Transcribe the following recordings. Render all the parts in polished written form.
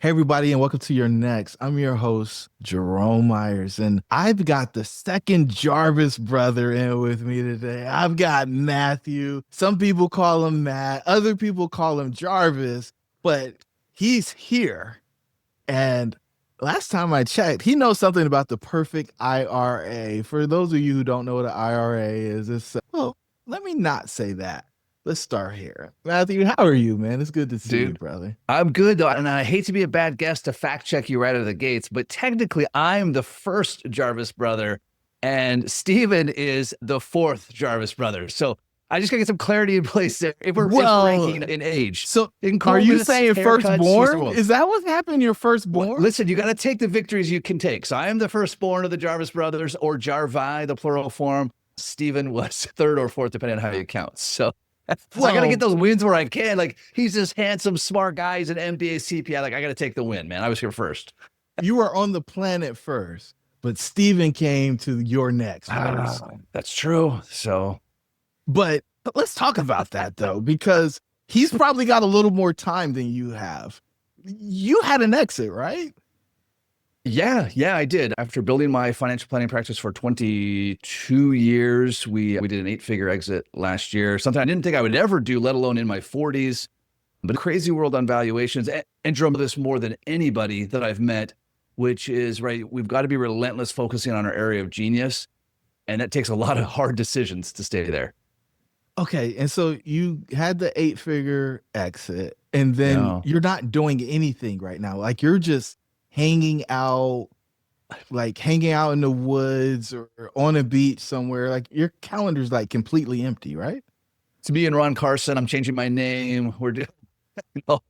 Hey, everybody, and welcome to your next. I'm your host, Jerome Myers, and I've got the second Jarvis brother in with me today. I've got Matthew. Some people call him Matt, other people call him Jarvis, but he's here. And last time I checked, he knows something about the perfect IRA. For those of you who don't know what an IRA is, let me not say that. Let's start here. Matthew, how are you, man? It's good to see you, Dude, brother. I'm good though, and I hate to be a bad guest to fact check you right out of the gates, but technically I'm the first Jarvis brother, and Steven is the fourth Jarvis brother. So I just gotta get some clarity in place there. If we're Well, ranking in age, so in are you coolness, saying haircuts, what's the firstborn? world? Is that what happened? Your firstborn? Listen, you got to take the victories you can take. So I am the firstborn of the Jarvis brothers, or Jarvi, the plural form. Steven was third or fourth, depending on how you count. So I got to get Well, those wins where I can. Like, he's this handsome, smart guy. He's an MBA CPI. Like, I got to take the win, man. I was here first. you were on the planet first, but Steven came to your next first. That's true. So, But let's talk about that though, because he's probably got a little more time than you have. You had an exit, right? yeah, I did. After building my financial planning practice for 22 years, we did an 8-figure exit last year. Something I didn't think I would ever do, let alone in my 40s. But crazy world on valuations, and drove this more than anybody that I've met, which is right. We've got to be relentless focusing on our area of genius. And that takes a lot of hard decisions to stay there. Okay. And so you had the 8-figure exit, and then Yeah. you're not doing anything right now. Like you're just hanging out, like hanging out in the woods or on a beach somewhere. Like your calendar's like completely empty, right? To me and Ron Carson, I'm changing my name. We're doing, no,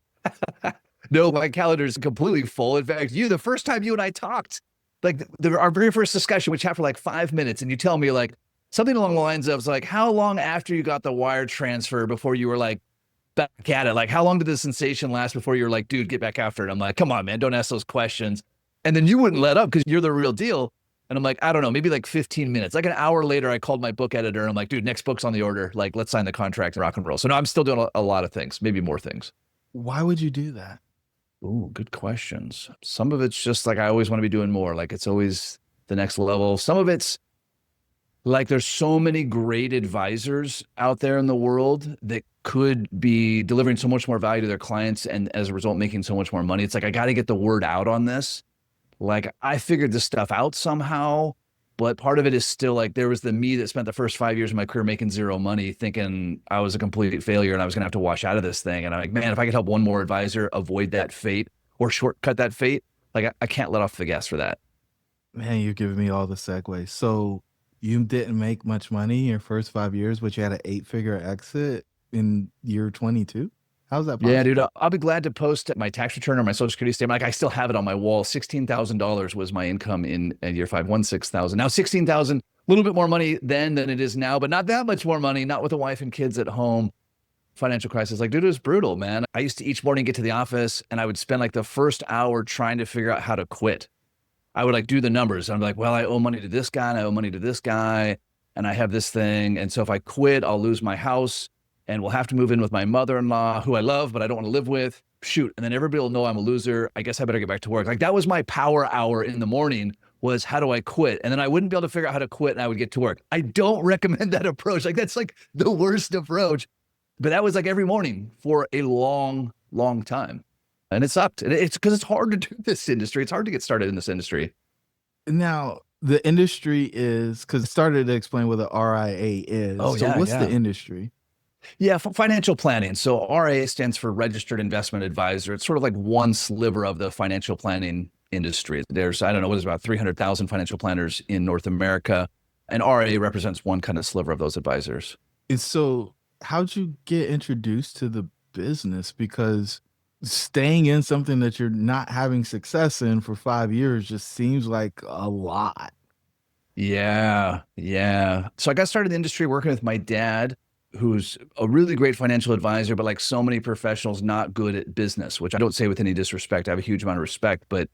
no, my calendar's completely full. In fact, the first time you and I talked, like our very first discussion, which happened for like 5 minutes, and you tell me like something along the lines of like, how long after you got the wire transfer before you were like back at it? Like, how long did the sensation last before you were like, dude, get back after it? I'm like, come on, man, don't ask those questions. And then you wouldn't let up because you're the real deal. And I'm like, I don't know, maybe like 15 minutes. Like an hour later, I called my book editor. And I'm like, dude, next book's on the order. Like, let's sign the contract and rock and roll. So now I'm still doing a lot of things, maybe more things. Why would you do that? Ooh, good questions. Some of it's just like I always want to be doing more. Like it's always the next level. Some of it's like there's so many great advisors out there in the world that could be delivering so much more value to their clients and as a result making so much more money. It's like I got to get the word out on this. Like I figured this stuff out somehow, but part of it is still like there was the me that spent the first 5 years of my career making zero money, thinking I was a complete failure and I was gonna have to wash out of this thing. And I'm like, man, if I could help one more advisor avoid that fate or shortcut that fate, like I can't let off the gas for that. Man, you're giving me all the segues. So you didn't make much money in your first 5 years, but you had an 8-figure exit in year 22. How's that Yeah, possible? dude, I'll be glad to post my tax return or my social security statement. Like I still have it on my wall. $16,000 was my income in year five, 16,000. Now 16,000, a little bit more money then than it is now, but not that much more money, not with a wife and kids at home. Financial crisis. Like, dude, it was brutal, man. I used to each morning get to the office and I would spend like the first hour trying to figure out how to quit. I would like do the numbers. I'm like, well, I owe money to this guy and I owe money to this guy and I have this thing. And so if I quit, I'll lose my house and we'll have to move in with my mother-in-law who I love, but I don't want to live with. Shoot. And then everybody will know I'm a loser. I guess I better get back to work. Like that was my power hour in the morning was how do I quit? And then I wouldn't be able to figure out how to quit and I would get to work. I don't recommend that approach. Like that's like the worst approach. But that was like every morning for a long, long time. And it sucked. And it's because it's hard to do this industry. It's hard to get started in this industry. Now, the industry is because it started to explain what the RIA is. Oh, So, yeah, what's the yeah. industry? Yeah, financial planning. So RIA stands for Registered Investment Advisor. It's sort of like one sliver of the financial planning industry. There's, I don't know, what is about 300,000 financial planners in North America. And RIA represents one kind of sliver of those advisors. And so, how'd you get introduced to the business? Because staying in something that you're not having success in for 5 years just seems like a lot. Yeah, yeah. So I got started in the industry working with my dad, who's a really great financial advisor, but like so many professionals, not good at business, which I don't say with any disrespect. I have a huge amount of respect, but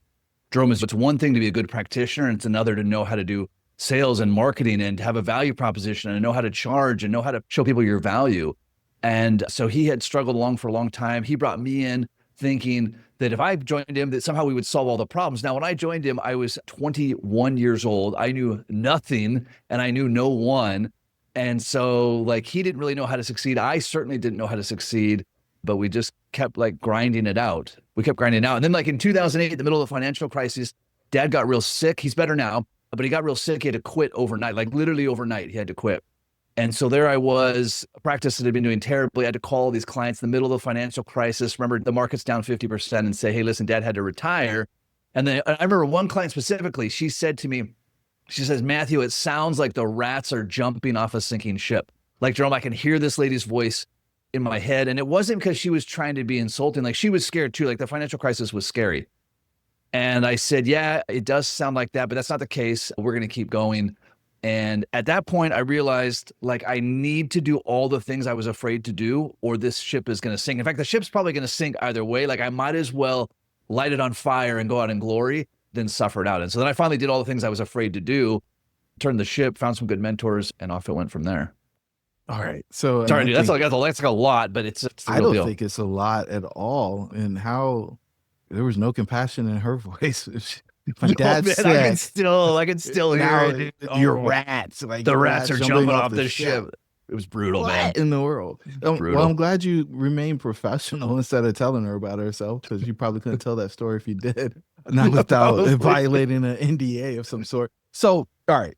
Jerome, it's one thing to be a good practitioner, and it's another to know how to do sales and marketing and have a value proposition and know how to charge and know how to show people your value. And so he had struggled along for a long time. He brought me in thinking that if I joined him, that somehow we would solve all the problems. Now, when I joined him, I was 21 years old. I knew nothing and I knew no one. And so like he didn't really know how to succeed. I certainly didn't know how to succeed, but we just kept like grinding it out. We kept grinding it out. And then like in 2008, in the middle of the financial crisis, Dad got real sick. He's better now, but he got real sick. He had to quit overnight, like literally overnight, he had to quit. And so there I was, a practice that had been doing terribly. I had to call these clients in the middle of the financial crisis. Remember, the market's down 50% and say, hey, listen, Dad had to retire. And then I remember one client specifically, she said to me, she says, Matthew, it sounds like the rats are jumping off a sinking ship. Like, Jerome, I can hear this lady's voice in my head. And it wasn't because she was trying to be insulting. Like, she was scared too. Like, the financial crisis was scary. And I said, yeah, it does sound like that, but that's not the case. We're going to keep going. And at that point, I realized like I need to do all the things I was afraid to do, or this ship is going to sink. In fact, the ship's probably going to sink either way. Like I might as well light it on fire and go out in glory than suffer it out. And so then I finally did all the things I was afraid to do, turned the ship, found some good mentors, and off it went from there. All right. So sorry, dude, that's like a lot, but it's the I real don't deal. think it's a lot at all. And how there was no compassion in her voice. My dad man, said, I can still hear it. You're rats. Like the rats are jumping off the ship. It was brutal, man. What in the world? Well, I'm glad you remained professional instead of telling her about herself, because you probably couldn't tell that story if you did, not without violating an NDA of some sort. So, all right,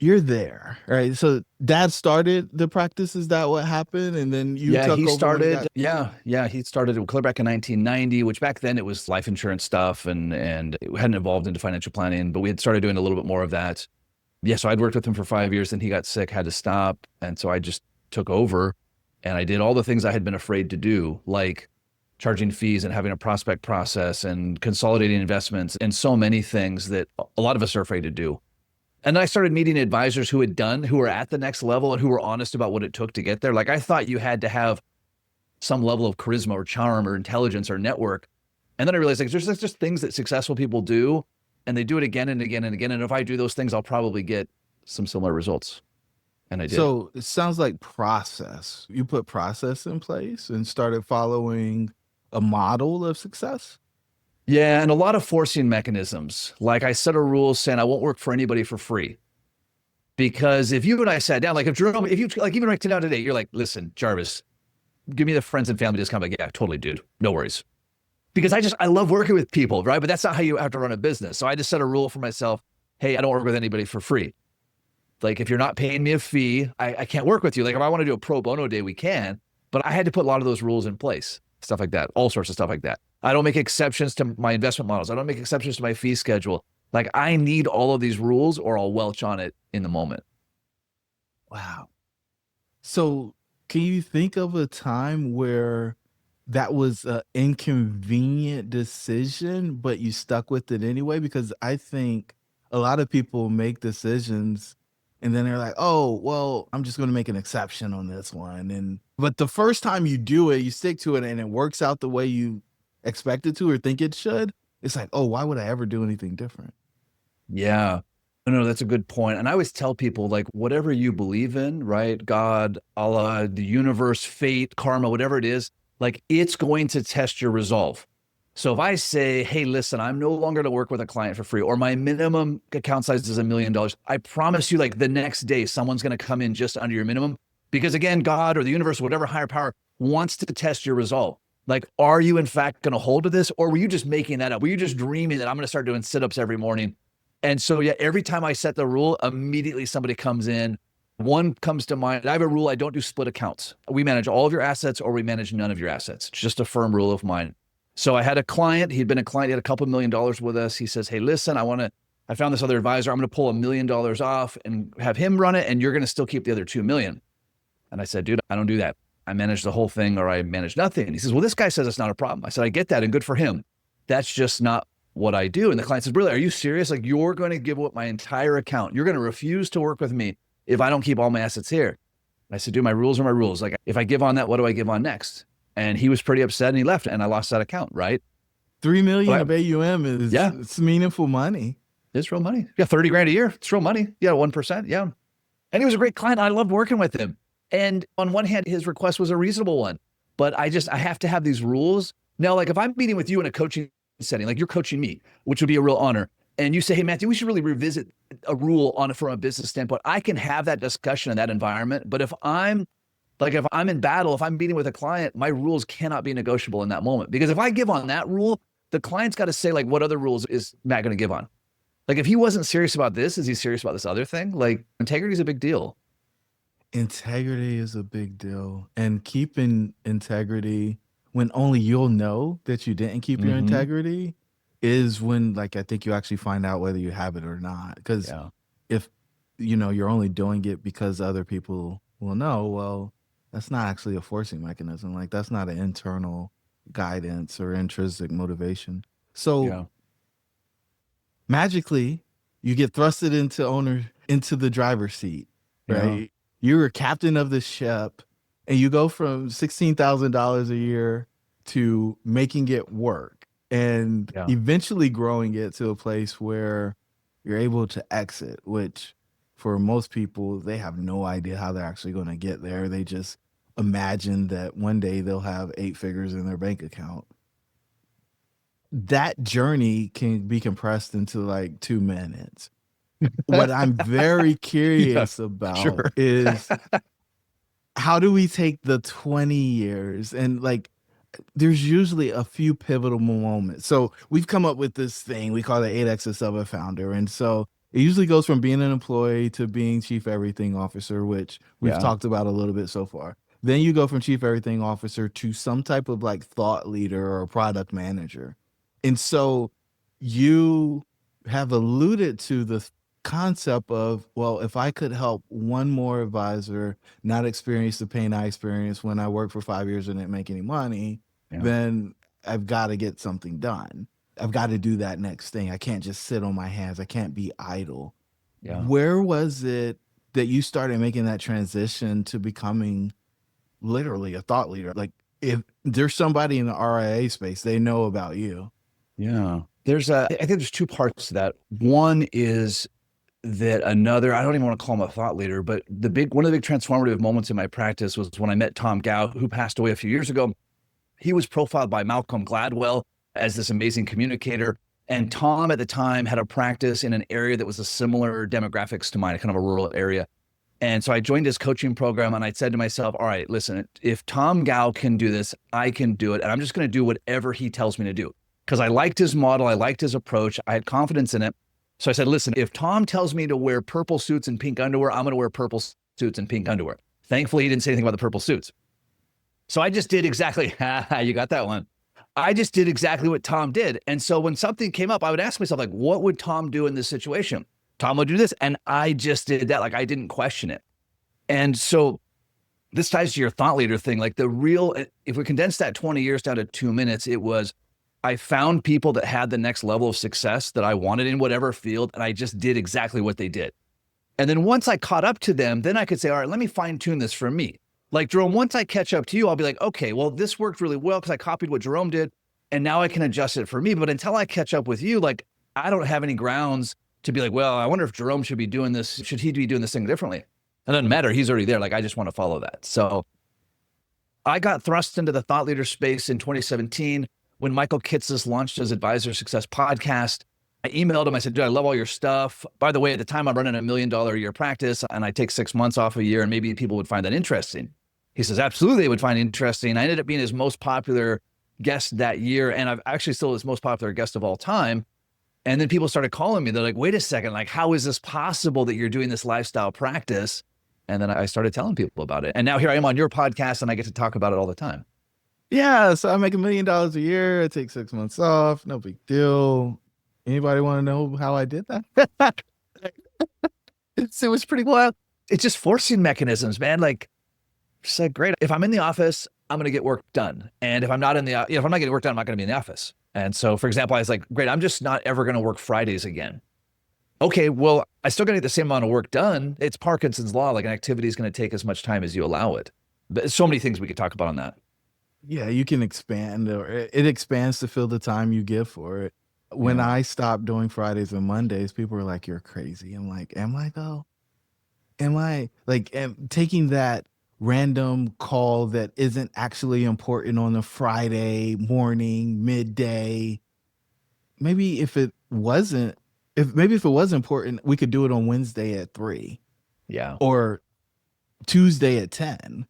you're there, right? So Dad started the practice. Is that what happened? And then you took he over started. He started clear back in 1990, which back then it was life insurance stuff, and it hadn't evolved into financial planning, but we had started doing a little bit more of that. Yeah, so I'd worked with him for 5 years, then he got sick, had to stop, and so I just took over, and I did all the things I had been afraid to do, like charging fees and having a prospect process and consolidating investments and so many things that a lot of us are afraid to do. And then I started meeting advisors who were at the next level and who were honest about what it took to get there. Like I thought you had to have some level of charisma or charm or intelligence or network. And then I realized like there's just things that successful people do, and they do it again and again and again. And if I do those things, I'll probably get some similar results. And I did. So it sounds like process. You put process in place and started following a model of success. Yeah, and a lot of forcing mechanisms. Like I set a rule saying I won't work for anybody for free. Because if you and I sat down, like if Jerome, if you like even right now today, you're like, listen, Jarvis, give me the friends and family discount. Like, yeah, totally, dude. No worries. Because I love working with people, right? But that's not how you have to run a business. So I just set a rule for myself. Hey, I don't work with anybody for free. Like if you're not paying me a fee, I can't work with you. Like if I want to do a pro bono day, we can. But I had to put a lot of those rules in place, stuff like that, all sorts of stuff like that. I don't make exceptions to my investment models. I don't make exceptions to my fee schedule. Like I need all of these rules or I'll welch on it in the moment. Wow. So can you think of a time where that was an inconvenient decision, but you stuck with it anyway? Because I think a lot of people make decisions and then they're like, oh, well, I'm just going to make an exception on this one. But the first time you do it, you stick to it and it works out the way you expect it to or think it should. It's like, oh, why would I ever do anything different? Yeah. No, that's a good point. And I always tell people, like, whatever you believe in, right? God, Allah, the universe, fate, karma, whatever it is, like it's going to test your resolve. So if I say, hey, listen, I'm no longer to work with a client for free, or my minimum account size is $1 million, I promise you, like the next day, someone's going to come in just under your minimum. Because again, God or the universe, whatever higher power wants to test your resolve. Like, are you in fact going to hold to this? Or were you just making that up? Were you just dreaming that I'm going to start doing sit-ups every morning? And so, yeah, every time I set the rule, immediately somebody comes in. One comes to mind. I have a rule. I don't do split accounts. We manage all of your assets or we manage none of your assets. It's just a firm rule of mine. So I had a client. He'd been a client. He had a couple $1 million with us. He says, hey, listen, I found this other advisor. I'm going to pull $1 million off and have him run it. And you're going to still keep the other 2 million. And I said, dude, I don't do that. I manage the whole thing or I manage nothing. And he says, well, this guy says it's not a problem. I said, I get that and good for him. That's just not what I do. And the client says, really, are you serious? Like you're going to give up my entire account. You're going to refuse to work with me if I don't keep all my assets here. And I said, dude, my rules are my rules. Like if I give on that, what do I give on next? And he was pretty upset and he left and I lost that account, right? 3 million of AUM is it's meaningful money. It's real money. Yeah, 30 grand a year. It's real money. Yeah, 1%. Yeah. And he was a great client. I loved working with him. And on one hand, his request was a reasonable one, but I have to have these rules Now, like if I'm meeting with you in a coaching setting, like you're coaching me, which would be a real honor, and you say, "Hey, Matthew, we should really revisit a rule on it from a business standpoint," I can have that discussion in that environment. But if I'm in battle, if I'm meeting with a client, my rules cannot be negotiable in that moment. Because if I give on that rule, the client's got to say, like, what other rules is Matt going to give on? Like, if he wasn't serious about this, is he serious about this other thing? Like, integrity is a big deal. Integrity is a big deal. And keeping integrity when only you'll know that you didn't keep your Mm-hmm. integrity is when, like, I think you actually find out whether you have it or not. Because Yeah. if, you're only doing it because other people will know, well, that's not actually a forcing mechanism. Like, that's not an internal guidance or intrinsic motivation. So Yeah. magically you get thrusted into the driver's seat, Yeah. right? You're a captain of the ship and you go from $16,000 a year to making it work and Yeah. eventually growing it to a place where you're able to exit, which for most people they have no idea how they're actually going to get there. They just imagine that one day they'll have 8 figures in their bank account. That journey can be compressed into like 2 minutes. What I'm very Yeah. curious about Sure. is how do we take the 20 years and like there's usually a few pivotal moments. So we've come up with this thing we call the 8X's of a founder. And so it usually goes from being an employee to being chief everything officer, which we've Yeah. talked about a little bit so far. Then you go from chief everything officer to some type of like thought leader or product manager. And so you have alluded to the concept of, well, if I could help one more advisor not experience the pain I experienced when I worked for 5 years and didn't make any money, Yeah. then I've got to get something done. I've got to do that next thing. I can't just sit on my hands. I can't be idle. Yeah. Where was it that you started making that transition to becoming literally a thought leader? Like, if there's somebody in the RIA space, they know about you. Yeah. I think there's two parts to that. One is that I don't even want to call him a thought leader, but one of the big transformative moments in my practice was when I met Tom Gow, who passed away a few years ago. He was profiled by Malcolm Gladwell as this amazing communicator. And Tom at the time had a practice in an area that was a similar demographics to mine, kind of a rural area. And so I joined his coaching program and I said to myself, all right, listen, if Tom Gow can do this, I can do it. And I'm just going to do whatever he tells me to do. Because I liked his model, I liked his approach, I had confidence in it. So I said, listen, if Tom tells me to wear purple suits and pink underwear, I'm going to wear purple suits and pink underwear. Thankfully, he didn't say anything about the purple suits. So I just did exactly, you got that one. I just did exactly what Tom did. And so when something came up, I would ask myself, like, what would Tom do in this situation? Tom would do this. And I just did that. Like, I didn't question it. And so this ties to your thought leader thing. Like, if we condense that 20 years down to 2 minutes, it was, I found people that had the next level of success that I wanted in whatever field. And I just did exactly what they did. And then once I caught up to them, then I could say, all right, let me fine tune this for me. Like, Jerome, once I catch up to you, I'll be like, okay, well, this worked really well because I copied what Jerome did. And now I can adjust it for me. But until I catch up with you, like, I don't have any grounds to be like, well, I wonder if Jerome should be doing this. Should he be doing this thing differently? It doesn't matter. He's already there. Like, I just want to follow that. So I got thrust into the thought leader space in 2017 when Michael Kitces launched his Advisor Success podcast. I emailed him. I said, dude, I love all your stuff. By the way, at the time, I'm running $1 million a year practice and I take 6 months off a year and maybe people would find that interesting. He says, absolutely, they would find it interesting. I ended up being his most popular guest that year. And I've actually still his most popular guest of all time. And then people started calling me. They're like, wait a second, like, how is this possible that you're doing this lifestyle practice? And then I started telling people about it. And now here I am on your podcast and I get to talk about it all the time. Yeah, so I make $1 million a year. I take 6 months off. No big deal. Anybody want to know how I did that? It was pretty wild. It's just forcing mechanisms, man. Like, just like, great. If I'm in the office, I'm going to get work done. And if I'm not if I'm not getting work done, I'm not going to be in the office. And so, for example, I was like, great, I'm just not ever going to work Fridays again. Okay, well, I still got to get the same amount of work done. It's Parkinson's law. Like, an activity is going to take as much time as you allow it. But so many things we could talk about on that. Yeah, you can expand or it expands to fill the time you give for it. When Yeah. I stopped doing Fridays and Mondays, people were like, "You're crazy." I'm like, "Am I though? Am I like taking that random call that isn't actually important on a Friday morning, midday. Maybe if it wasn't, if maybe if it was important, we could do it on Wednesday at 3 Yeah. or Tuesday at 10.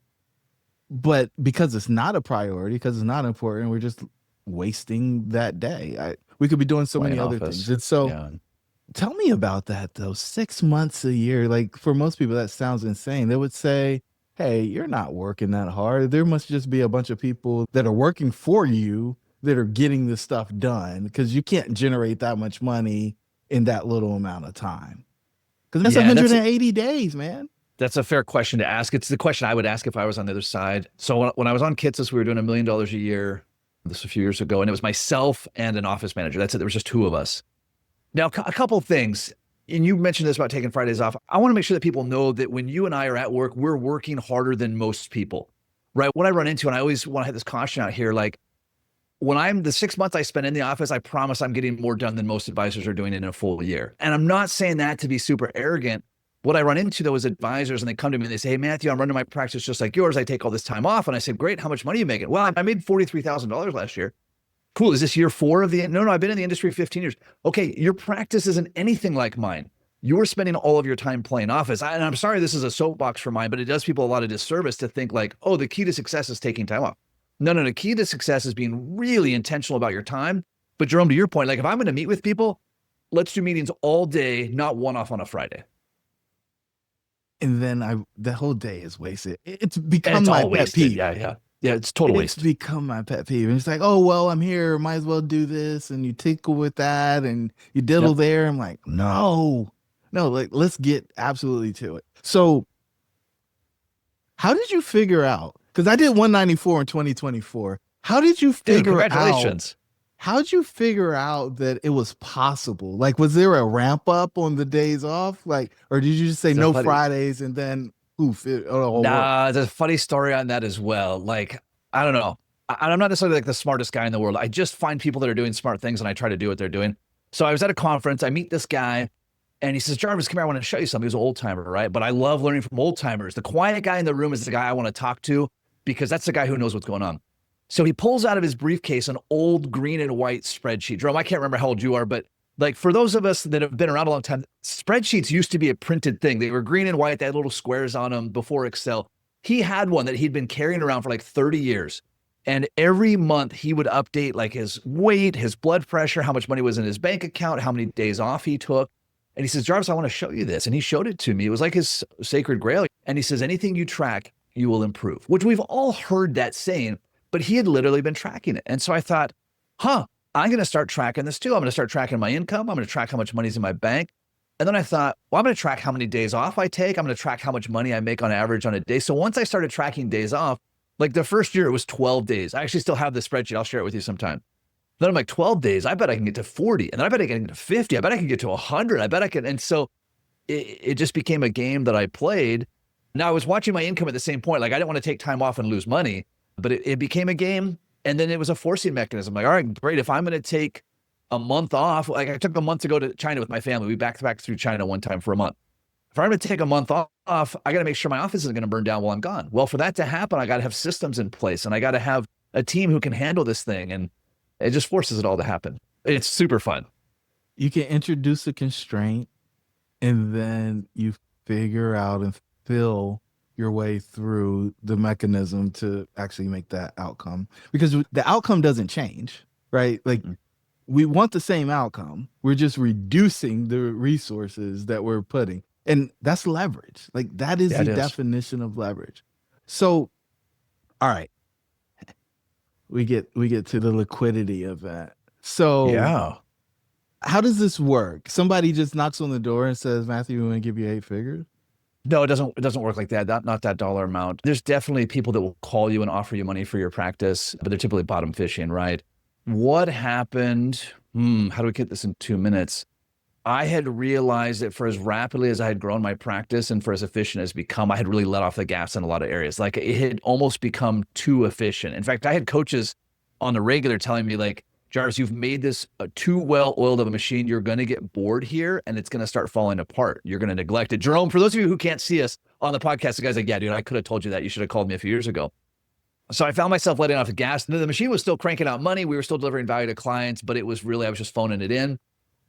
But because it's not a priority, because it's not important, we're just wasting that day. We could be doing so many Playing other things. office. And so Yeah. tell me about that though. 6 months a year, like for most people, that sounds insane. They would say, hey, you're not working that hard. There must just be a bunch of people that are working for you that are getting this stuff done because you can't generate that much money in that little amount of time. Because that's Yeah, 180 days, man. that's a fair question to ask. It's the question I would ask if I was on the other side. So when I was on Kitsus, we were doing $1 million a year. This was a few years ago, and it was myself and an office manager. That's it. There was just two of us. Now, a couple of things, and you mentioned this about taking Fridays off. I want to make sure that people know that when you and I are at work, we're working harder than most people, right? What I run into, and I always want to have this caution out here, like when I'm the 6 months I spend in the office, I promise I'm getting more done than most advisors are doing in a full year. And I'm not saying that to be super arrogant. What I run into though is advisors, and they come to me and they say, hey, Matthew, I'm running my practice just like yours. I take all this time off. And I said, great. How much money are you making? Well, I made $43,000 last year. Cool. Is this year 4 of the, no, I've been in the industry 15 years. Okay. Your practice isn't anything like mine. You're spending all of your time playing office. And I'm sorry, this is a soapbox for mine, but it does people a lot of disservice to think like, oh, the key to success is taking time off. No, the key to success is being really intentional about your time. But Jerome, to your point, like if I'm going to meet with people, let's do meetings all day, not one off on a Friday. And then the whole day is wasted. It's become It's my all pet wasted. peeve. Yeah. It's total It's waste. become my pet peeve. And it's like, oh, well, I'm here. Might as well do this. And you tinkle with that and you diddle Yep. there. I'm like, no, like, let's get absolutely to it. So, how did you figure out? Because I did 194 in 2024. How did you Dude, figure out? congratulations. How'd you figure out that it was possible? Like, was there a ramp up on the days off? Like, or did you just say It's a no funny, Fridays and then oof, it all worked? Nah, there's a funny story on that as well. Like, I don't know. I'm not necessarily like the smartest guy in the world. I just find people that are doing smart things and I try to do what they're doing. So I was at a conference. I meet this guy and he says, Jarvis, come here. I want to show you something. He's an old timer, right? But I love learning from old timers. The quiet guy in the room is the guy I want to talk to because that's the guy who knows what's going on. So he pulls out of his briefcase an old green and white spreadsheet. Jerome, I can't remember how old you are, but like for those of us that have been around a long time, spreadsheets used to be a printed thing. They were green and white. They had little squares on them before Excel. He had one that he'd been carrying around for like 30 years. And every month he would update like his weight, his blood pressure, how much money was in his bank account, how many days off he took. And he says, Jarvis, I want to show you this. And he showed it to me. It was like his sacred grail. And he says, anything you track, you will improve, which we've all heard that saying, but he had literally been tracking it. And so I thought, I'm going to start tracking this too. I'm going to start tracking my income. I'm going to track how much money's in my bank. And then I thought, well, I'm going to track how many days off I take. I'm going to track how much money I make on average on a day. So once I started tracking days off, like the first year, it was 12 days. I actually still have the spreadsheet. I'll share it with you sometime. Then I'm like, 12 days. I bet I can get to 40. And then I bet I can get to 50. I bet I can get to 100. I bet I can. And so it just became a game that I played. Now I was watching my income at the same point. Like I didn't want to take time off and lose money, but it became a game. And then it was a forcing mechanism. Like, all right, great. If I'm going to take a month off, like I took a month to go to China with my family. We back to back through China one time for a month. If I'm going to take a month off, I got to make sure my office isn't going to burn down while I'm gone. Well, for that to happen, I got to have systems in place and I got to have a team who can handle this thing. And it just forces it all to happen. It's super fun. You can introduce a constraint and then you figure out and fill your way through the mechanism to actually make that outcome, because the outcome doesn't change, right? Like we want the same outcome. We're just reducing the resources that we're putting. And that's leverage. Like that is the definition of leverage. So, all right, we get to the liquidity of that. So Yeah. how does this work? Somebody just knocks on the door and says, Matthew, we want to give you 8 figures. No, it doesn't work like that. Not that dollar amount. There's definitely people that will call you and offer you money for your practice, but they're typically bottom fishing, right? What happened? How do we get this in 2 minutes? I had realized that for as rapidly as I had grown my practice and for as efficient as become, I had really let off the gas in a lot of areas. Like it had almost become too efficient. In fact, I had coaches on the regular telling me like, Jarvis, you've made this too well oiled of a machine. You're going to get bored here and it's going to start falling apart. You're going to neglect it. Jerome, for those of you who can't see us on the podcast, the guy's like, yeah, dude, I could have told you that. You should have called me a few years ago. So I found myself letting off the gas. The machine was still cranking out money. We were still delivering value to clients, but it was really, I was just phoning it in. And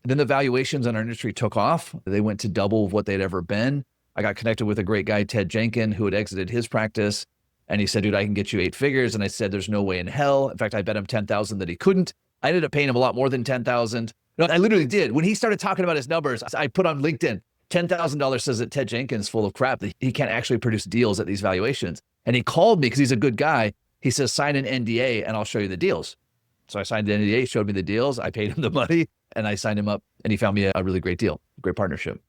then the valuations in our industry took off. They went to double what they'd ever been. I got connected with a great guy, Ted Jenkins, who had exited his practice. And he said, dude, I can get you 8 figures. And I said, there's no way in hell. In fact, I bet him 10,000 that he couldn't. I ended up paying him a lot more than 10,000. No, I literally did. When he started talking about his numbers, I put on LinkedIn, $10,000 says that Ted Jenkins is full of crap, that he can't actually produce deals at these valuations. And he called me because he's a good guy. He says, sign an NDA and I'll show you the deals. So I signed the NDA, he showed me the deals. I paid him the money and I signed him up and he found me a really great deal, great partnership.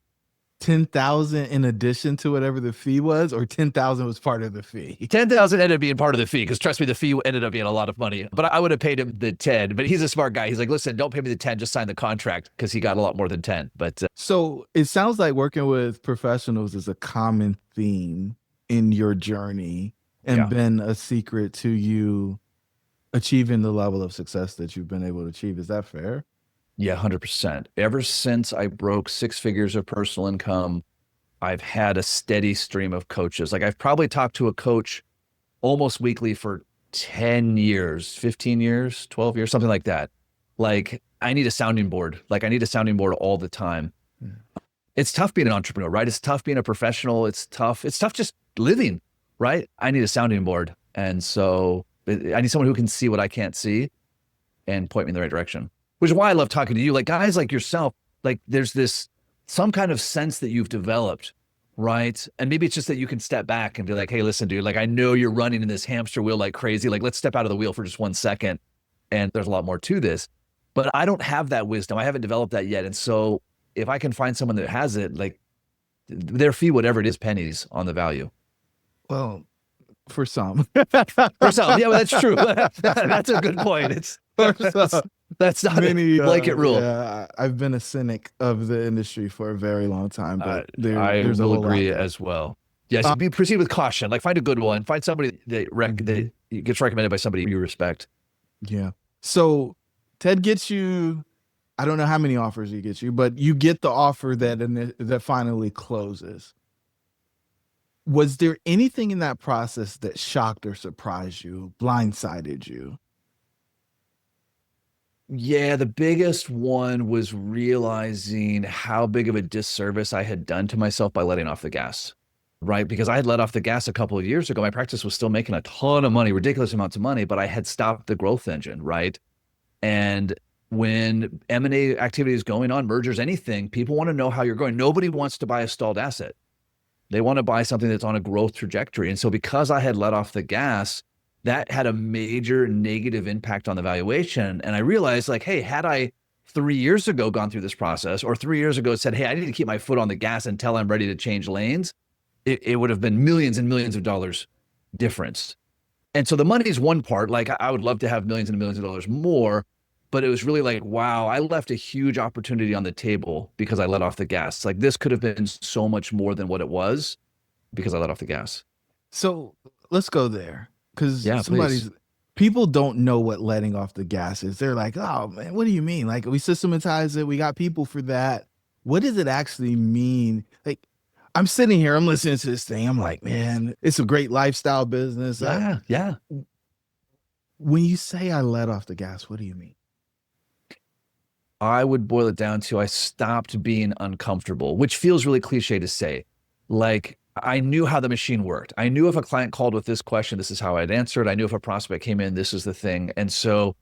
10,000 in addition to whatever the fee was, or 10,000 was part of the fee? 10,000 ended up being part of the fee because trust me, the fee ended up being a lot of money. But I would have paid him the 10. But he's a smart guy. He's like, listen, don't pay me the 10, just sign the contract, because he got a lot more than 10. But so it sounds like working with professionals is a common theme in your journey and been a secret to you achieving the level of success that you've been able to achieve. Is that fair? Yeah, 100%. Ever since I broke 6 figures of personal income, I've had a steady stream of coaches. Like I've probably talked to a coach almost weekly for 10 years, 15 years, 12 years, something like that. Like I need a sounding board. Like I need a sounding board all the time. Yeah. It's tough being an entrepreneur, right? It's tough being a professional. It's tough just living, right? I need a sounding board. And so I need someone who can see what I can't see and point me in the right direction. Which is why I love talking to you. Like guys like yourself, like there's this, some kind of sense that you've developed, right? And maybe it's just that you can step back and be like, hey, listen, dude, like I know you're running in this hamster wheel like crazy. Like let's step out of the wheel for just 1 second. And there's a lot more to this. But I don't have that wisdom. I haven't developed that yet. And so if I can find someone that has it, like their fee, whatever it is, pennies on the value. Well, for some. For some. Yeah, well, that's true. That's a good point. That's not a blanket rule. Yeah, I've been a cynic of the industry for a very long time, but there's a will agree as well. Yes, proceed with caution. Like find a good one. Find somebody that gets recommended by somebody you respect. Yeah. So Ted gets you, I don't know how many offers he gets you, but you get the offer that finally closes. Was there anything in that process that shocked or surprised you, blindsided you? Yeah, the biggest one was realizing how big of a disservice I had done to myself by letting off the gas, right? Because I had let off the gas a couple of years ago. My practice was still making a ton of money, ridiculous amounts of money, but I had stopped the growth engine, right? And when M&A activity is going on, mergers, anything, people want to know how you're going. Nobody wants to buy a stalled asset. They want to buy something that's on a growth trajectory. And so because I had let off the gas, that had a major negative impact on the valuation. And I realized like, hey, had I 3 years ago gone through this process, or 3 years ago said, hey, I need to keep my foot on the gas until I'm ready to change lanes, it would have been millions and millions of dollars difference. And so the money is one part. Like I would love to have millions and millions of dollars more, but it was really like, wow, I left a huge opportunity on the table because I let off the gas. Like this could have been so much more than what it was because I let off the gas. So let's go there. Because please. People don't know what letting off the gas is. They're like, oh man, what do you mean? Like we systematize it. We got people for that. What does it actually mean? Like I'm sitting here, I'm listening to this thing. I'm like, man, it's a great lifestyle business. Yeah. When you say I let off the gas, what do you mean? I would boil it down to I stopped being uncomfortable, which feels really cliche to say. Like I knew how the machine worked. I knew if a client called with this question, this is how I'd answer it. I knew if a prospect came in, this is the thing. And so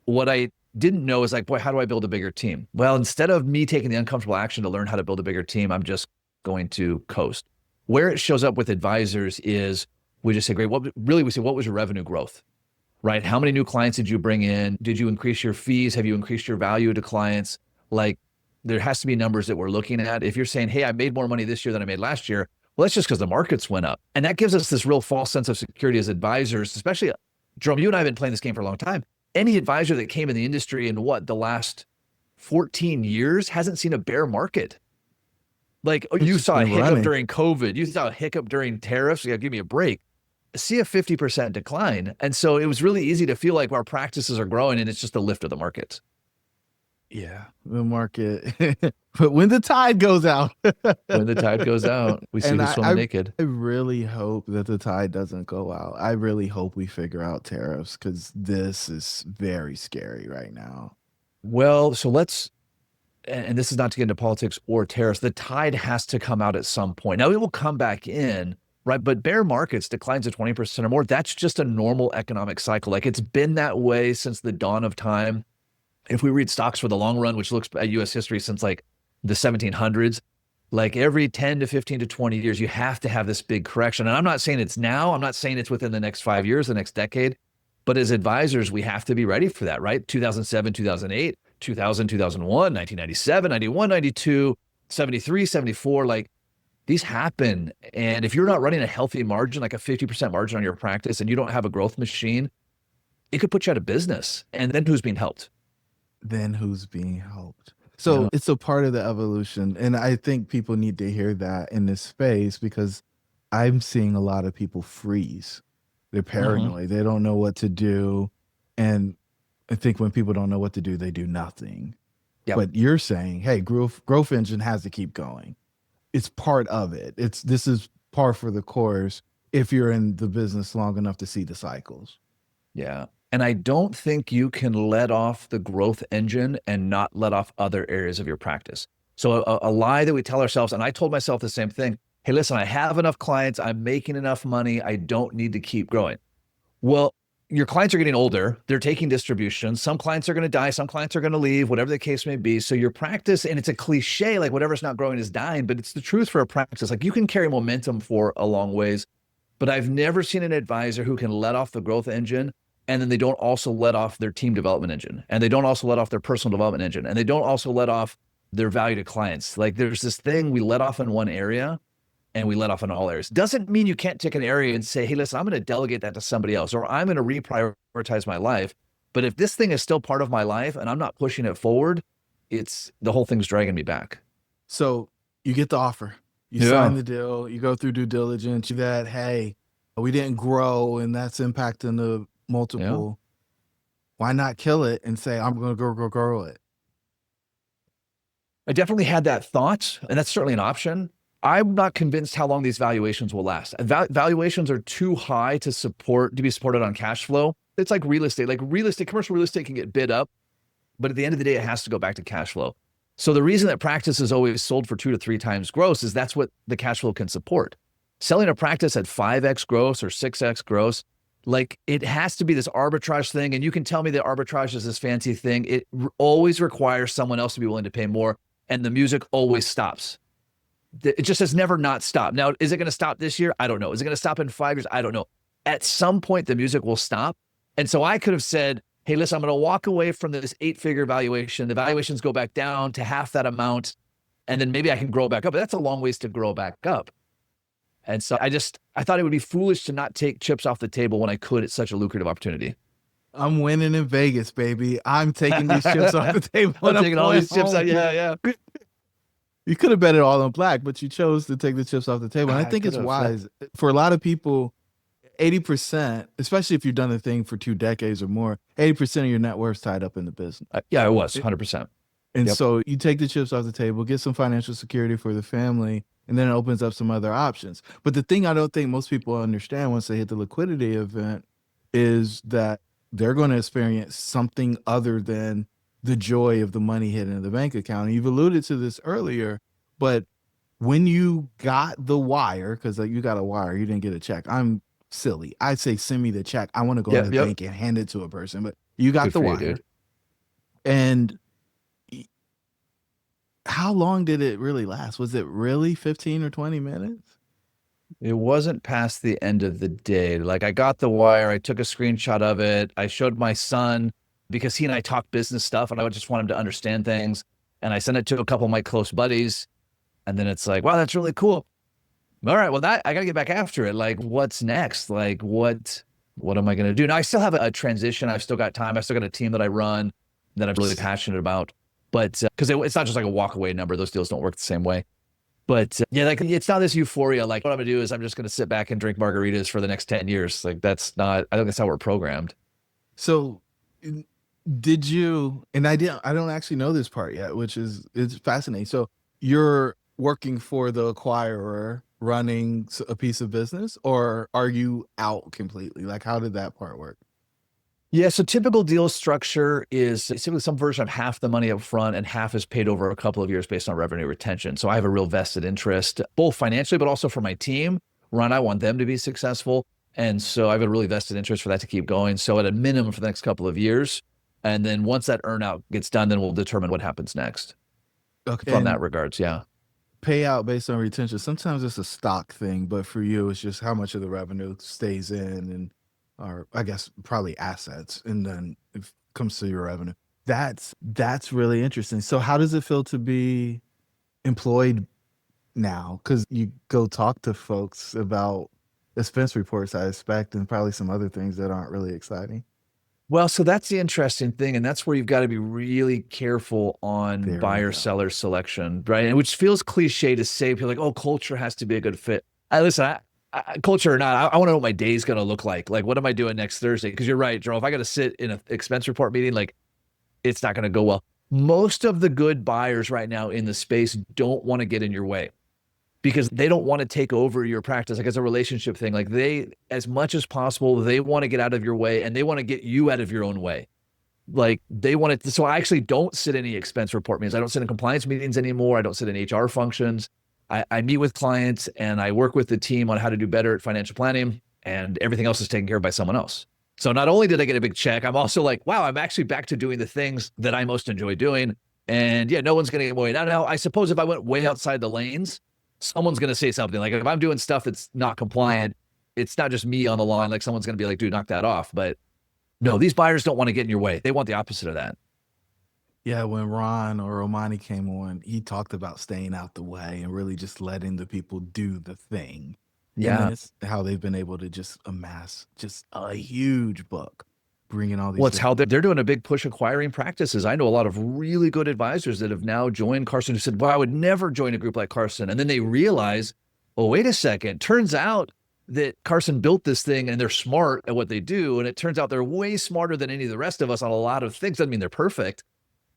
what I didn't know is like, boy, how do I build a bigger team? Well, instead of me taking the uncomfortable action to learn how to build a bigger team, I'm just going to coast. Where it shows up with advisors is we just say, great, we say, what was your revenue growth? Right? How many new clients did you bring in? Did you increase your fees? Have you increased your value to clients? Like there has to be numbers that we're looking at. If you're saying, hey, I made more money this year than I made last year, well, that's just because the markets went up. And that gives us this real false sense of security as advisors, especially, Jerome, you and I have been playing this game for a long time. Any advisor that came in the industry in the last 14 years hasn't seen a bear market. Like you saw a hiccup during COVID. You saw a hiccup during tariffs. Yeah, give me a break. see a 50% decline. And so it was really easy to feel like our practices are growing and it's just a lift of the market. Yeah, the market. But when the tide goes out, When the tide goes out, we see and who's swimming naked. I really hope that the tide doesn't go out. I really hope we figure out tariffs because this is very scary right now. Well, so and this is not to get into politics or tariffs, the tide has to come out at some point. Now it will come back in, right? But bear markets, declines of 20% or more, that's just a normal economic cycle. Like it's been that way since the dawn of time. If we read Stocks for the Long Run, which looks at US history since like the 1700s, like every 10 to 15 to 20 years, you have to have this big correction. And I'm not saying it's now, I'm not saying it's within the next 5 years, the next decade, but as advisors, we have to be ready for that, right? 2007, 2008, 2000, 2001, 1997, 91, 92, 73, 74, like these happen. And if you're not running a healthy margin, like a 50% margin on your practice, and you don't have a growth machine, it could put you out of business. And then who's being helped? Then who's being helped? So it's a part of the evolution. And I think people need to hear that in this space because I'm seeing a lot of people freeze. They're paranoid. They don't know what to do. And I think when people don't know what to do, they do nothing. Yep. But you're saying, hey, growth engine has to keep going. It's part of it. This is par for the course if you're in the business long enough to see the cycles. Yeah. And I don't think you can let off the growth engine and not let off other areas of your practice. So a lie that we tell ourselves, and I told myself the same thing. Hey, listen, I have enough clients. I'm making enough money. I don't need to keep growing. Well, your clients are getting older. They're taking distribution. Some clients are going to die. Some clients are going to leave, whatever the case may be. So your practice, and it's a cliche, like whatever's not growing is dying, but it's the truth for a practice. Like you can carry momentum for a long ways, but I've never seen an advisor who can let off the growth engine and then they don't also let off their team development engine, and they don't also let off their personal development engine, and they don't also let off their value to clients. Like there's this thing we let off in one area and we let off in all areas. Doesn't mean you can't take an area and say, hey, listen, I'm going to delegate that to somebody else, or I'm going to reprioritize my life. But if this thing is still part of my life and I'm not pushing it forward, the whole thing's dragging me back. So you get the offer, you sign the deal, you go through due diligence, that, hey, we didn't grow and that's impacting the multiple. Why not kill it and say, I'm going to grow it? I definitely had that thought, and that's certainly an option. I'm not convinced how long these valuations will last. Valuations are too high to be supported on cash flow. It's like real estate. Like commercial real estate can get bid up, but at the end of the day, it has to go back to cash flow. So the reason that practice is always sold for 2 to 3 times gross is that's what the cash flow can support. Selling a practice at 5x gross or 6x gross, like it has to be this arbitrage thing. And you can tell me that arbitrage is this fancy thing. It always requires someone else to be willing to pay more. And the music always stops. It just has never not stopped. Now, is it going to stop this year? I don't know. Is it going to stop in 5 years? I don't know. At some point, the music will stop. And so I could have said, hey, listen, I'm going to walk away from this 8-figure valuation. The valuations go back down to half that amount. And then maybe I can grow back up. But that's a long ways to grow back up. And so I thought it would be foolish to not take chips off the table when I could. It's such a lucrative opportunity. I'm winning in Vegas, baby. I'm taking these chips off the table. I'm taking all these chips out. Yeah. You could have bet it all on black, but you chose to take the chips off the table. And I think it's wise. For a lot of people, 80%, especially if you've done the thing for 2 decades or more, 80% of your net worth's tied up in the business. Yeah, it was 100%. And so you take the chips off the table, get some financial security for the family, and then it opens up some other options. But the thing I don't think most people understand once they hit the liquidity event is that they're going to experience something other than the joy of the money hitting the bank account. And you've alluded to this earlier, but when you got the wire, because you got a wire, you didn't get a check. I'm silly. I say, send me the check. I want to go to the bank and hand it to a person, but you got the wire. And how long did it really last? Was it really 15 or 20 minutes? It wasn't past the end of the day. Like I got the wire, I took a screenshot of it. I showed my son because he and I talk business stuff and I would just want him to understand things. And I sent it to a couple of my close buddies. And then it's like, wow, that's really cool. All right, well, I got to get back after it. Like, what's next? Like, what am I going to do? Now, I still have a transition. I've still got time. I still got a team that I run that I'm really passionate about. But because it's not just like a walk away number. Those deals don't work the same way. But yeah, like it's not this euphoria. Like what I'm gonna do is I'm just gonna sit back and drink margaritas for the next 10 years. Like that's not, I think that's how we're programmed. So did you, and I don't actually know this part yet, which is, it's fascinating. So you're working for the acquirer running a piece of business, or are you out completely? Like, how did that part work? Yeah, so typical deal structure is simply some version of half the money up front and half is paid over a couple of years based on revenue retention. So I have a real vested interest, both financially, but also for my team. Ron, I want them to be successful. And so I have a really vested interest for that to keep going. So at a minimum for the next couple of years. And then once that earnout gets done, then we'll determine what happens next Okay. from that And regards. Yeah. payout based on retention. Sometimes it's a stock thing, but for you, it's just how much of the revenue stays in, and, or I guess probably assets, and then it comes to your revenue. That's really interesting. So how does it feel to be employed now? Because you go talk to folks about expense reports, I expect, and probably some other things that aren't really exciting. Well, so that's the interesting thing. And that's where you've got to be really careful on There we buyer go. seller selection, right? And which feels cliche to say, people are like, oh, culture has to be a good fit. I listen, culture or not, I want to know what my day is going to look like. Like, what am I doing next Thursday? Because you're right, Jerome. If I got to sit in an expense report meeting, like, it's not going to go well. Most of the good buyers right now in the space don't want to get in your way because they don't want to take over your practice. Like, it's a relationship thing. Like, they, as much as possible, they want to get out of your way and they want to get you out of your own way. Like, they want to. So I actually don't sit in any expense report meetings. I don't sit in compliance meetings anymore. I don't sit in HR functions. I meet with clients and I work with the team on how to do better at financial planning, and everything else is taken care of by someone else. So not only did I get a big check, I'm also like, wow, I'm actually back to doing the things that I most enjoy doing. And yeah, no one's going to get away. Now, I suppose if I went way outside the lanes, someone's going to say something. Like if I'm doing stuff that's not compliant, it's not just me on the line. Like someone's going to be like, dude, knock that off. But no, these buyers don't want to get in your way. They want the opposite of that. Yeah, when Ron or Romani came on, he talked about staying out the way and really just letting the people do the thing. And then Yeah. it's how they've been able to just amass just a huge book, bringing all Well, these it's how different. they're doing a big push acquiring practices. I know a lot of really good advisors that have now joined Carson who said, well, I would never join a group like Carson. And then they realize, oh, wait a second. Turns out that Carson built this thing and they're smart at what they do. And it turns out they're way smarter than any of the rest of us on a lot of things. Doesn't mean they're perfect.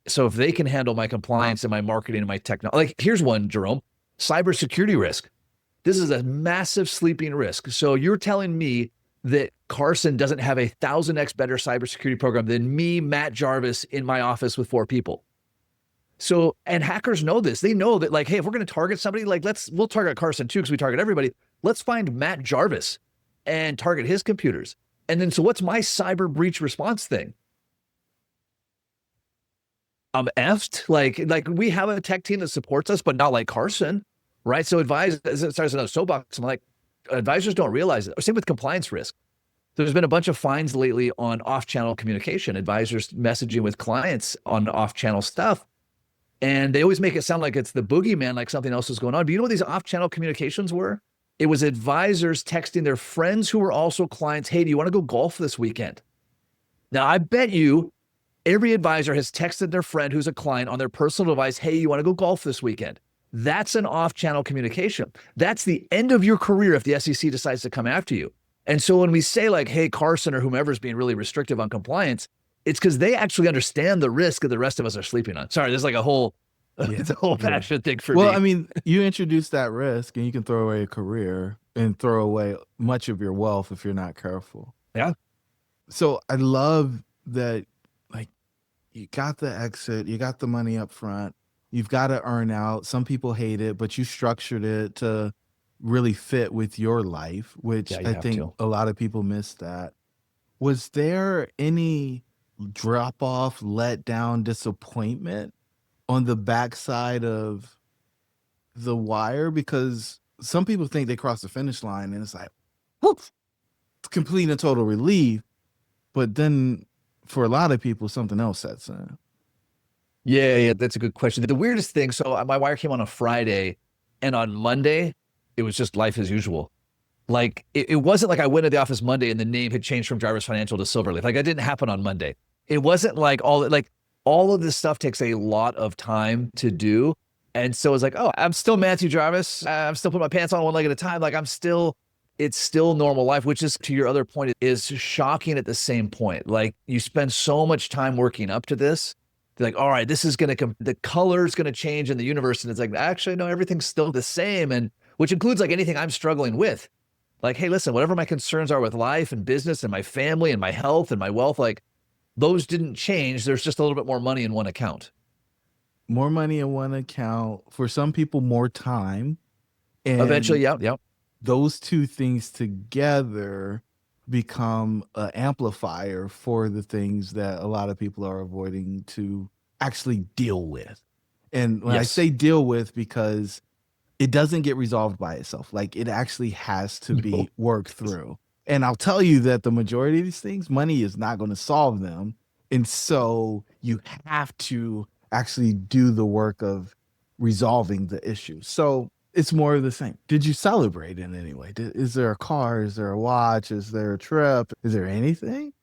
So if they can handle my compliance and my marketing and my technology, like here's one, Jerome, cybersecurity risk. This is a massive sleeping risk. So you're telling me that Carson doesn't have 1,000x better cybersecurity program than me, Matt Jarvis, in my office with 4 people. So, and hackers know this. They know that, like, hey, if we're going to target somebody, like, we'll target Carson too, because we target everybody. Let's find Matt Jarvis and target his computers. And then, so what's my cyber breach response thing? I'm effed. Like we have a tech team that supports us, but not like Carson, right? So starts another soapbox. I'm like, advisors don't realize it. Same with compliance risk. There's been a bunch of fines lately on off-channel communication, advisors messaging with clients on off-channel stuff. And they always make it sound like it's the boogeyman, like something else is going on. But you know what these off-channel communications were? It was advisors texting their friends who were also clients, hey, do you want to go golf this weekend? Now, I bet you every advisor has texted their friend who's a client on their personal device, hey, you want to go golf this weekend? That's an off-channel communication. That's the end of your career if the SEC decides to come after you. And so when we say like, hey, Carson or whomever's being really restrictive on compliance, it's because they actually understand the risk that the rest of us are sleeping on. Sorry, there's like a whole, it's a whole passion thing for Well, me. I mean, you introduce that risk and you can throw away a career and throw away much of your wealth if you're not careful. Yeah. So I love that, like, you got the exit, you got the money up front, you've got to earn out. Some people hate it, but you structured it to really fit with your life, which Yeah, you I have think to. a lot of people miss that. Was there any drop off, let down, disappointment on the backside of the wire? Because some people think they cross the finish line and it's like, whoop, it's complete and total relief. But then for a lot of people, something else sets in. Yeah, that's a good question. The weirdest thing, so my wire came on a Friday, and on Monday, it was just life as usual. Like it wasn't like I went to the office Monday and the name had changed from Jarvis Financial to Silverleaf. Like that didn't happen on Monday. It wasn't like all of this stuff takes a lot of time to do. And so it's like, oh, I'm still Matthew Jarvis. I'm still putting my pants on one leg at a time. Like it's still normal life, which is to your other point, is shocking at the same point. Like you spend so much time working up to this. They're like, all right, this is going to, the color's going to change in the universe. And it's like, actually, no, everything's still the same. And which includes like anything I'm struggling with. Like, hey, listen, whatever my concerns are with life and business and my family and my health and my wealth, like those didn't change. There's just a little bit more money in one account. More money in one account, for some people, more time. Eventually, And yeah. those two things together become an amplifier for the things that a lot of people are avoiding to actually deal with. And when I Yes. say deal with, because it doesn't get resolved by itself. Like it actually has to No. be worked through. And I'll tell you that the majority of these things, money is not going to solve them. And so you have to actually do the work of resolving the issue. So it's more of the same. Did you celebrate in any way? Is there a car? Is there a watch? Is there a trip? Is there anything?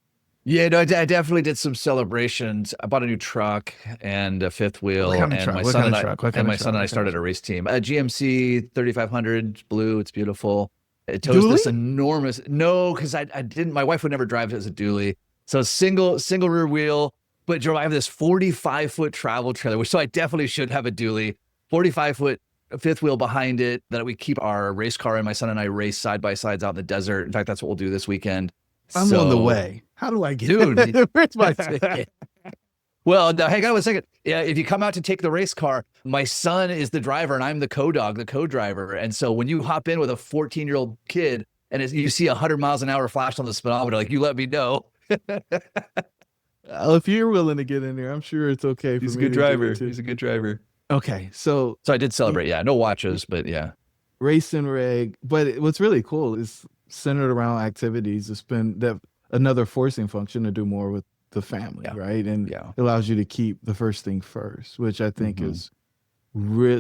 Yeah, no, I definitely did some celebrations. I bought a new truck and a fifth What wheel, kind of and truck? my What son kind and of I truck? What and kind of my son truck? and I What kind of started a truck? race team. A GMC 3500 blue. It's beautiful. It tows this Dually? enormous. No, because I didn't. My wife would never drive it as a dually. So single rear wheel, but drive this 45-foot travel trailer, which so I definitely should have a dually. 45-foot fifth wheel behind it that we keep our race car, and my son and I race side by sides out in the desert. In fact, that's what we'll do this weekend. I'm on the So, way. How do I get dude. Where's my ticket? Well, now, hang on a second. Yeah, if you come out to take the race car, my son is the driver and I'm the co-dog, the co-driver. And so when you hop in with a 14-year-old kid and you see 100 miles an hour flash on the speedometer, like you let me know. If you're willing to get in there, I'm sure it's okay for He's a me good to do it driver. too. He's a good driver. Okay, so So I did celebrate. Yeah, no watches, but yeah. race and reg, but what's really cool is centered around activities to spend that another forcing function to do more with the family, Yeah. right? And Yeah. it allows you to keep the first thing first, which I think Hmm. is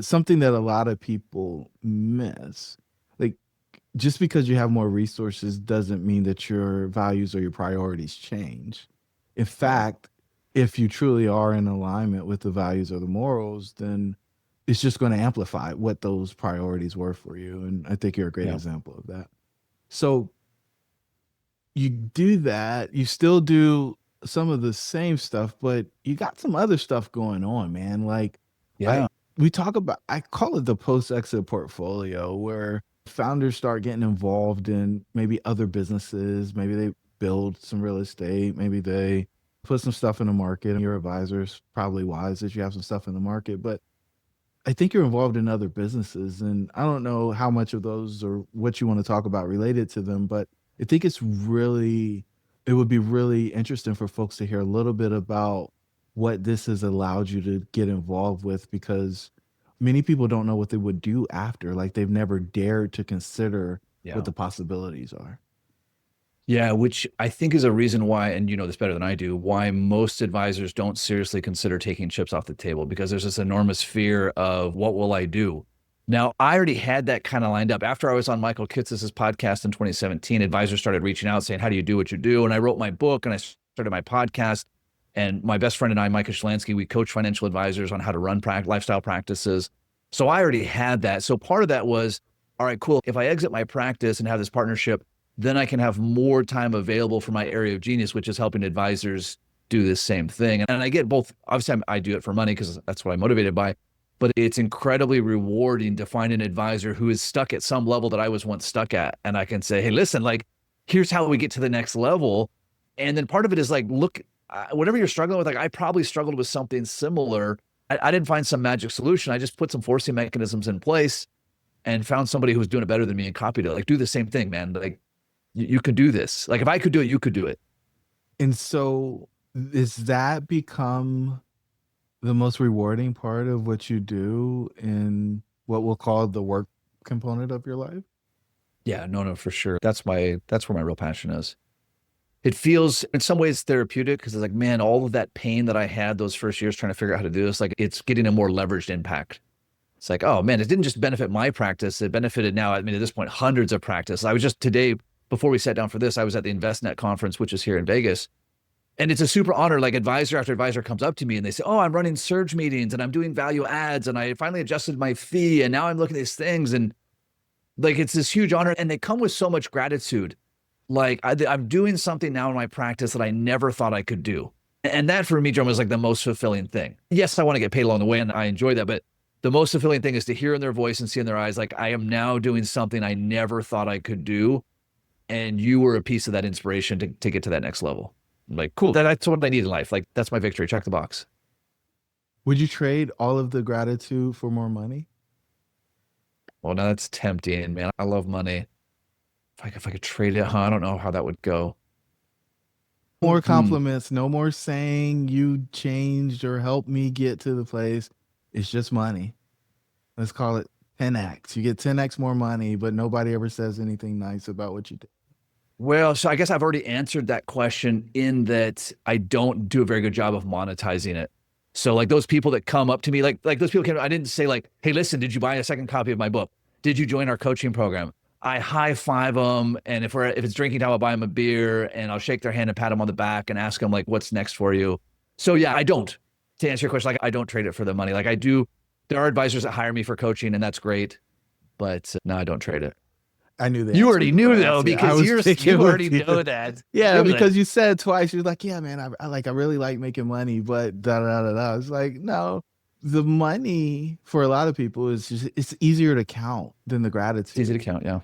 something that a lot of people miss. Like just because you have more resources doesn't mean that your values or your priorities change. In Right. fact, if you truly are in alignment with the values or the morals, then it's just going to amplify what those priorities were for you. And I think you're a great Yeah. example of that. So you do that, you still do some of the same stuff, but you got some other stuff going on, man. Like I Yeah. we talk about, I call it the post-exit portfolio, where founders start getting involved in maybe other businesses, maybe they build some real estate, maybe they put some stuff in the market, and your advisor's probably wise that you have some stuff in the market, but I think you're involved in other businesses, and I don't know how much of those or what you want to talk about related to them, but I think it would be really interesting for folks to hear a little bit about what this has allowed you to get involved with, because many people don't know what they would do after. Like they've never dared to consider what Yeah. the possibilities are. Yeah, which I think is a reason why, and you know this better than I do, why most advisors don't seriously consider taking chips off the table because there's this enormous fear of what will I do? Now, I already had that kind of lined up. After I was on Michael Kitces' podcast in 2017, advisors started reaching out saying, how do you do what you do? And I wrote my book and I started my podcast. And my best friend and I, Micah Schlansky, we coach financial advisors on how to run lifestyle practices. So I already had that. So part of that was, all right, cool. If I exit my practice and have this partnership, then I can have more time available for my area of genius, which is helping advisors do this same thing. And I get both. Obviously, I do it for money because that's what I'm motivated by. But it's incredibly rewarding to find an advisor who is stuck at some level that I was once stuck at. And I can say, hey, listen, like, here's how we get to the next level. And then part of it is like, look, whatever you're struggling with, like, I probably struggled with something similar. I didn't find some magic solution. I just put some forcing mechanisms in place and found somebody who was doing it better than me and copied it. Like, do the same thing, man. Like, you could do this. Like if I could do it, you could do it. And so, is that become the most rewarding part of what you do in what we'll call the work component of your life? Yeah, no, for sure. That's where my real passion is. It feels in some ways therapeutic because it's like, man, all of that pain that I had those first years trying to figure out how to do this, like it's getting a more leveraged impact. It's like, oh man, it didn't just benefit my practice. It benefited now, I mean, at this point, hundreds of practice. I was just today, before we sat down for this, I was at the InvestNet conference, which is here in Vegas. And it's a super honor. Like advisor after advisor comes up to me and they say, "Oh, I'm running surge meetings and I'm doing value adds and I finally adjusted my fee and now I'm looking at these things." And like it's this huge honor. And they come with so much gratitude. Like I'm doing something now in my practice that I never thought I could do. And that for me, Jerome, is like the most fulfilling thing. Yes, I want to get paid along the way and I enjoy that. But the most fulfilling thing is to hear in their voice and see in their eyes, like I am now doing something I never thought I could do. And you were a piece of that inspiration to get to that next level. I'm like, cool, that's what I need in life. Like, that's my victory. Check the box. Would you trade all of the gratitude for more money? Well, now that's tempting, man. I love money. If I could trade it, huh? I don't know how that would go. More Hmm. compliments, no more saying you changed or helped me get to the place. It's just money. Let's call it 10x. You get 10x more money, but nobody ever says anything nice about what you did. Well, so I guess I've already answered that question in that I don't do a very good job of monetizing it. So like those people that come up to me, like those people came, I didn't say like, "Hey, listen, did you buy a second copy of my book? Did you join our coaching program?" I high five them, and if it's drinking time, I'll buy them a beer and I'll shake their hand and pat them on the back and ask them like, "What's next for you?" So yeah, I don't. To answer your question, like I don't trade it for the money. Like I do. There are advisors that hire me for coaching, and that's great, but no, I don't trade it. I knew the You answer already was going knew to though, ask you. I because was picking you with already you. know that. Yeah, It was a because you said twice, you're like, yeah, man, I really like making money, but da da da da. It's like, no, the money for a lot of people is just, it's easier to count than the it's easy gratitude. to count, yeah.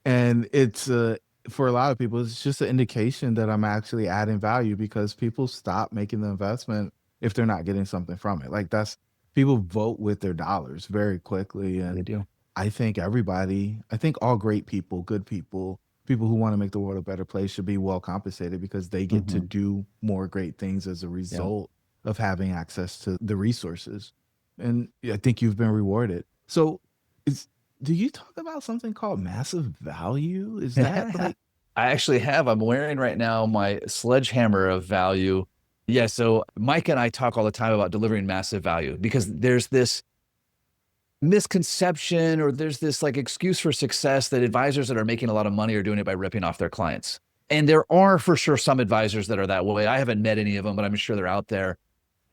And it's for a lot of people, it's just an indication that I'm actually adding value because people stop making the investment if they're not getting something from it. Like that's people vote with their dollars very quickly. They And do. I think all great people, good people, people who want to make the world a better place should be well compensated because they get to Hmm. do more great things as a Yeah. result of having access to the resources. And I think you've been rewarded. So is do you talk about something called massive value? Is that I like actually have. I'm wearing right now my sledgehammer of value. Yeah. So Mike and I talk all the time about delivering massive value because there's this misconception or there's this like excuse for success that advisors that are making a lot of money are doing it by ripping off their clients. And there are for sure some advisors that are that way. I haven't met any of them, but I'm sure they're out there.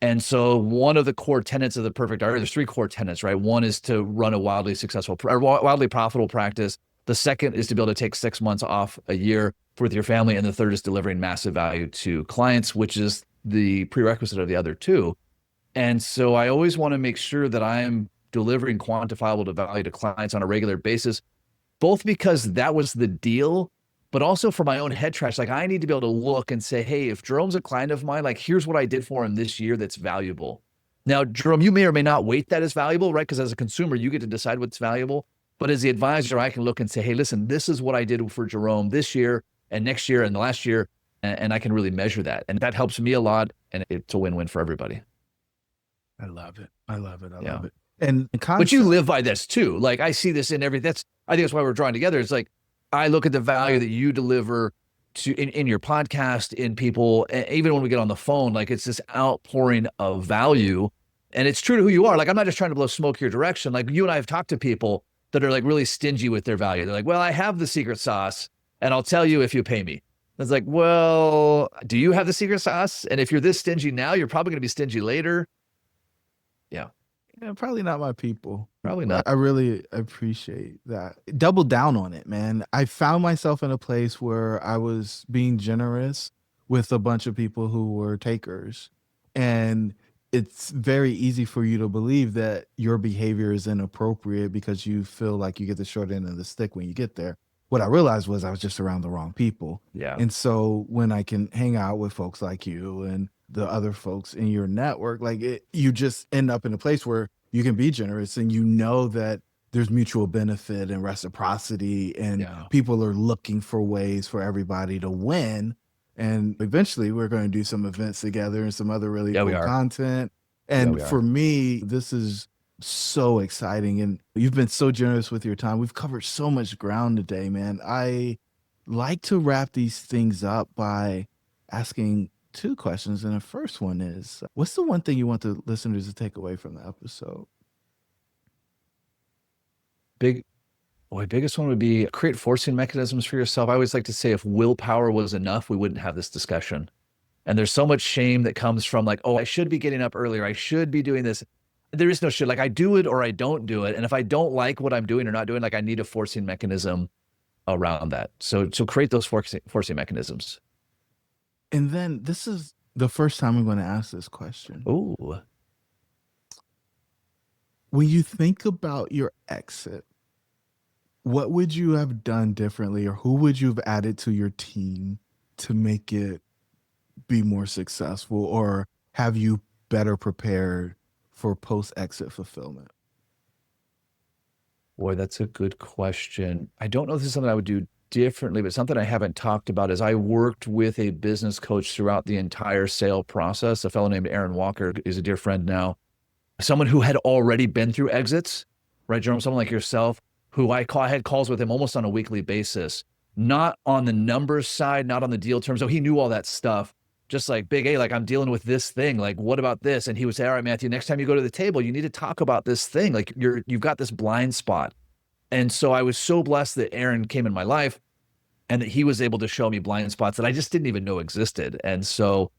And so one of the core tenets of the perfect RIA, there's three core tenets, right? One is to run a wildly successful or wildly profitable practice. The second is to be able to take 6 months off a year with your family. And the third is delivering massive value to clients, which is the prerequisite of the other two. And so I always want to make sure that I'm delivering quantifiable value to clients on a regular basis, both because that was the deal, but also for my own head trash. Like I need to be able to look and say, hey, if Jerome's a client of mine, like here's what I did for him this year that's valuable. Now, Jerome, you may or may not weight that as valuable, right? Because as a consumer, you get to decide what's valuable. But as the advisor, I can look and say, hey, listen, this is what I did for Jerome this year and next year and the last year. And I can really measure that. And that helps me a lot. And it's a win-win for everybody. I love it. I love it. I Yeah. love it. And the But you concept live by this too. Like I see this in every I think that's why we're drawing together. It's like I look at the value that you deliver to in your podcast, in people, even when we get on the phone, like it's this outpouring of value. And it's true to who you are. Like I'm not just trying to blow smoke your direction. Like you and I have talked to people that are like really stingy with their value. They're like, well, I have the secret sauce and I'll tell you if you pay me. It's like, well, do you have the secret sauce? And if you're this stingy now, you're probably going to be stingy later. Yeah, yeah, probably not my people. probably But not. I really appreciate that. Double down on it, man. I found myself in a place where I was being generous with a bunch of people who were takers. And it's very easy for you to believe that your behavior is inappropriate because you feel like you get the short end of the stick when you get there. What I realized was I was just around the wrong people. Yeah. And so when I can hang out with folks like you and the other folks in your network, you just end up in a place where you can be generous and you know that there's mutual benefit and reciprocity and Yeah. people are looking for ways for everybody to win. And eventually we're going to do some events together and some other really Yeah, we cool are. content. Yeah, And we are. for me, this is so exciting. And you've been so generous with your time. We've covered so much ground today, man. I like to wrap these things up by asking two questions. And the first one is what's the one thing you want the listeners to take away from the episode? Big, boy, biggest one would be create forcing mechanisms for yourself. I always like to say if willpower was enough, we wouldn't have this discussion. And there's so much shame that comes from like, oh, I should be getting up earlier. I should be doing this. There is no should. Like I do it or I don't do it. And if I don't like what I'm doing or not doing, like I need a forcing mechanism around that. So create those forcing mechanisms. And then this is the first time I'm going to ask this question. Ooh. When you think about your exit, what would you have done differently, or who would you have added to your team to make it be more successful, or have you better prepared for post-exit fulfillment? Boy, that's a good question. I don't know if this is something I would do differently, but something I haven't talked about is I worked with a business coach throughout the entire sale process. A fellow named Aaron Walker is a dear friend now, someone who had already been through exits, right, Jerome? Someone like yourself, who I had calls with him almost on a weekly basis, not on the numbers side, not on the deal terms. So he knew all that stuff. Just like big A, like I'm dealing with this thing. Like, what about this? And he would say, all right, Matthew, next time you go to the table, you need to talk about this thing. Like you've got this blind spot. And so I was so blessed that Aaron came in my life and that he was able to show me blind spots that I just didn't even know existed. And so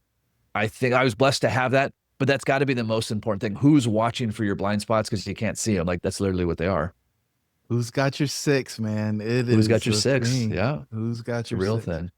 I think I was blessed to have that, but that's got to be the most important thing. Who's watching for your blind spots? Because you can't see them. Like that's literally what they are. Who's got your six, man? It Who's is got your the six? thing. Yeah. Who's got It's a your real six? thing.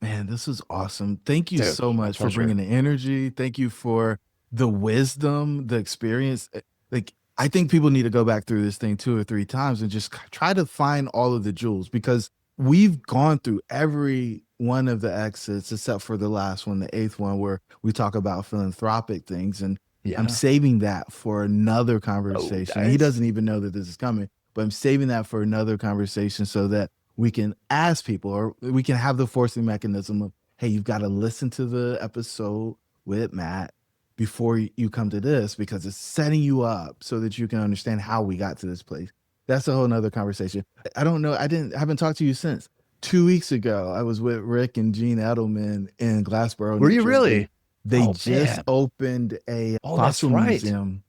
Man, this is awesome. Thank you Dude, so my much for pleasure. bringing the energy. Thank you for the wisdom, the experience. Like, I think people need to go back through this thing 2 or 3 times and just try to find all of the jewels, because we've gone through every one of the exits except for the last one, the eighth one, where we talk about philanthropic things. And I'm Yeah. saving that for another Oh, conversation. He guys. doesn't even know that this is coming, but I'm saving that for another conversation so that we can ask people, or we can have the forcing mechanism of, hey, you've got to listen to the episode with Matt before you come to this, because it's setting you up so that you can understand how we got to this place. That's a whole nother conversation. I don't know. I haven't talked to you since 2 weeks ago. I was with Rick and Gene Edelman in Glassboro, Were New you Jersey. really? They Oh, just man. opened a Oh, that's fossil right. museum.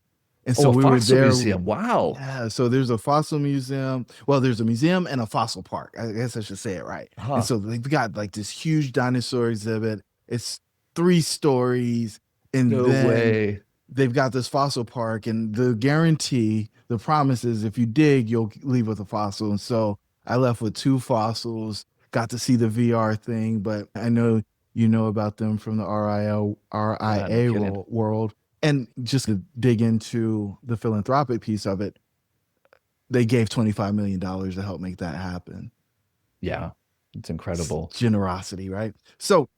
And Oh, so a we were fossil there. museum. Wow. Yeah, so there's a fossil museum. Well, there's a museum and a fossil park. I guess I should say it right. And Huh. so they've got like this huge dinosaur exhibit. It's 3 stories. And No then way. they've got this fossil park. And the guarantee, the promise is if you dig, you'll leave with a fossil. And so I left with 2 fossils, got to see the VR thing, but I know you know about them from the Yeah, no RIA kidding. world. And just to dig into the philanthropic piece of it, they gave $25 million to help make that happen. Yeah. It's It's incredible. generosity, right? So,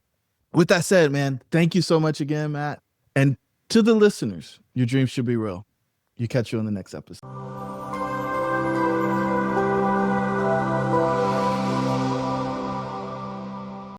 with that said, man, thank you so much again, Matt. And to the listeners, your dreams should be real. You catch you on the next episode.